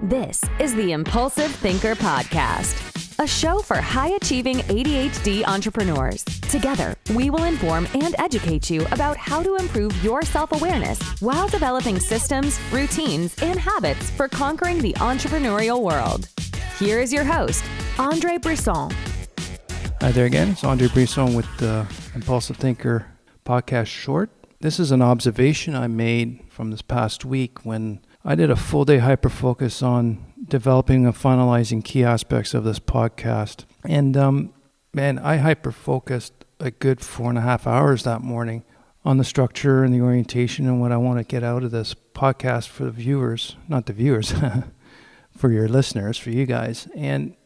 This is the Impulsive Thinker Podcast, a show for high-achieving ADHD entrepreneurs. Together, we will inform and educate you about how to improve your self-awareness while developing systems, routines, and habits for conquering the entrepreneurial world. Here is your host, André Brisson. Hi there again. It's André Brisson with the Impulsive Thinker Podcast Short. This is an observation I made from this past week when I did a full day hyperfocus on developing and finalizing key aspects of this podcast. And I hyperfocused a good 4.5 hours that morning on the structure and the orientation and what I want to get out of this podcast for the viewers, not the viewers, for your listeners, for you guys. And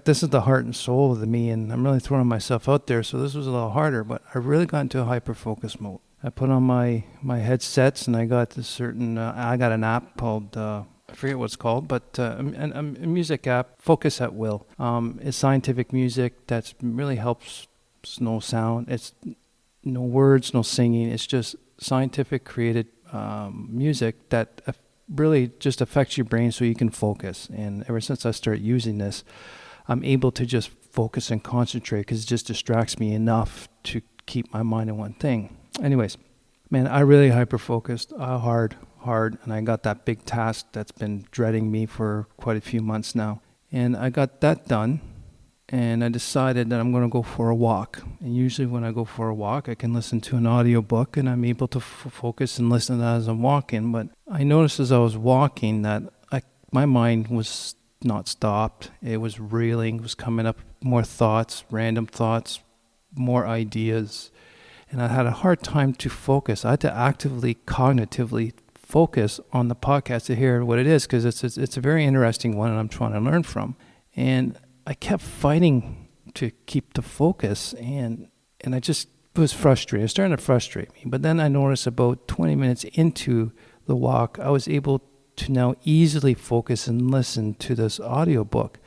this is the heart and soul of me, and I'm really throwing myself out there, so this was a little harder, but I really got into a hyperfocus mode. I put on my headsets, and I got this certain, I got an app called, I forget what it's called, but a music app, Focus at Will. It's scientific music that really helps. It's no sound, it's no words, no singing. It's just scientific created music that really just affects your brain so you can focus. And ever since I started using this, I'm able to just focus and concentrate because it just distracts me enough to keep my mind on one thing. Anyways, man, I really hyper-focused hard, and I got that big task that's been dreading me for quite a few months now. And I got that done, and I decided that I'm going to go for a walk. And usually when I go for a walk, I can listen to an audiobook, and I'm able to focus and listen to that as I'm walking. But I noticed as I was walking that my mind was not stopped. It was reeling, it was coming up more thoughts, random thoughts, more ideas. And I had a hard time to focus. I had to actively, cognitively focus on the podcast to hear what it is, because it's a very interesting one and I'm trying to learn from. And I kept fighting to keep the focus, and I just was frustrated. It was starting to frustrate me. But then I noticed about 20 minutes into the walk, I was able to now easily focus and listen to this audiobook.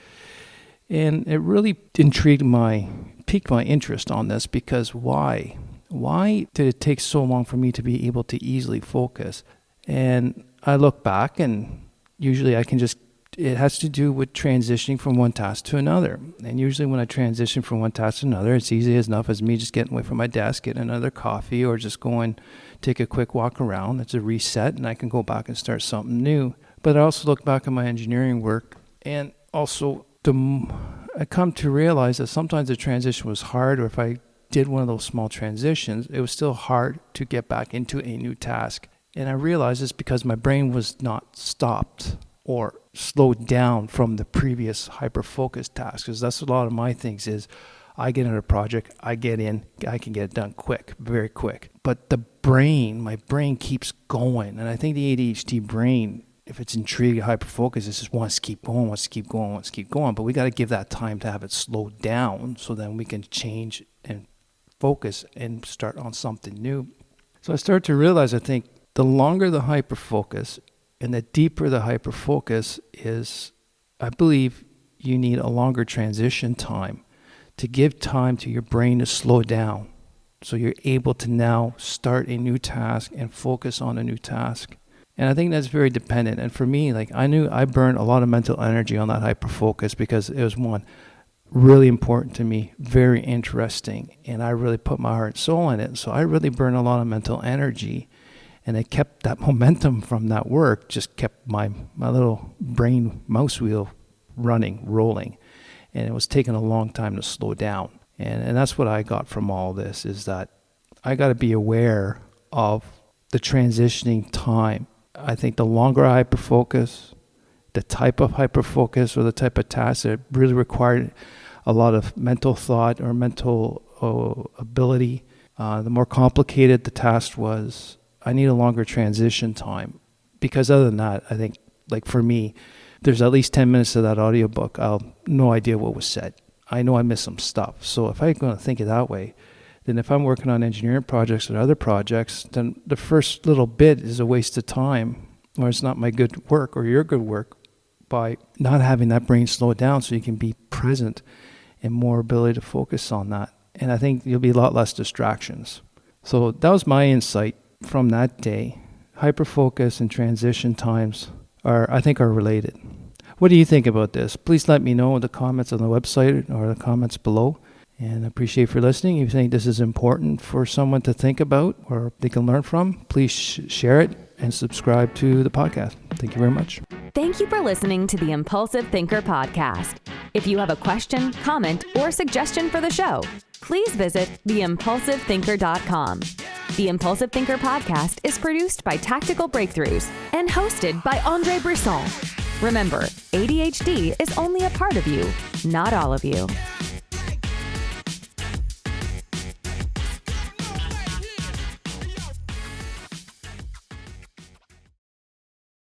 And it really piqued my interest on this, because why? Why did it take so long for me to be able to easily focus? And I look back, and usually it has to do with transitioning from one task to another. And usually when I transition from one task to another, it's easy enough as me just getting away from my desk, getting another coffee, or just going, take a quick walk around. It's a reset, and I can go back and start something new. But I also look back at my engineering work, and also I come to realize that sometimes the transition was hard, or if I did one of those small transitions, it was still hard to get back into a new task. And I realized it's because my brain was not stopped or slowed down from the previous hyper-focused tasks. Because that's a lot of my things is I get into a project, I get in, I can get it done quick, very quick. But my brain keeps going. And I think the ADHD brain, if it's intrigued, hyper-focused, it just wants to keep going. But we got to give that time to have it slow down so then we can change and focus and start on something new. So I started to realize, I think, the longer the hyper-focus and the deeper the hyper-focus is, I believe you need a longer transition time to give time to your brain to slow down so you're able to now start a new task and focus on a new task. And I think that's very dependent. And for me, I knew I burned a lot of mental energy on that hyper-focus because it was one, really important to me, very interesting, and I really put my heart and soul in it. So I really burned a lot of mental energy, and it kept that momentum from that work, just kept my little brain mouse wheel rolling, and it was taking a long time to slow down. And that's what I got from all this, is that I got to be aware of the transitioning time. I think the longer I hyperfocus, the type of hyperfocus or the type of task that really required a lot of mental thought or mental ability, the more complicated the task was, I need a longer transition time. Because other than that, I think, for me, there's at least 10 minutes of that audiobook, I'll no idea what was said. I know I missed some stuff. So if I'm going to think it that way, then if I'm working on engineering projects or other projects, then the first little bit is a waste of time, or it's not my good work or your good work, by not having that brain slow down so you can be present and more ability to focus on that. And I think you'll be a lot less distractions. So that was my insight from that day. Hyperfocus and transition times I think are related. What do you think about this? Please let me know in the comments on the website or the comments below. And I appreciate for listening. If you think this is important for someone to think about or they can learn from, please share it and subscribe to the podcast. Thank you very much. Thank you for listening to the Impulsive Thinker podcast. If you have a question, comment, or suggestion for the show, please visit theimpulsivethinker.com. The Impulsive Thinker podcast is produced by Tactical Breakthroughs and hosted by André. Remember, ADHD is only a part of you, not all of you.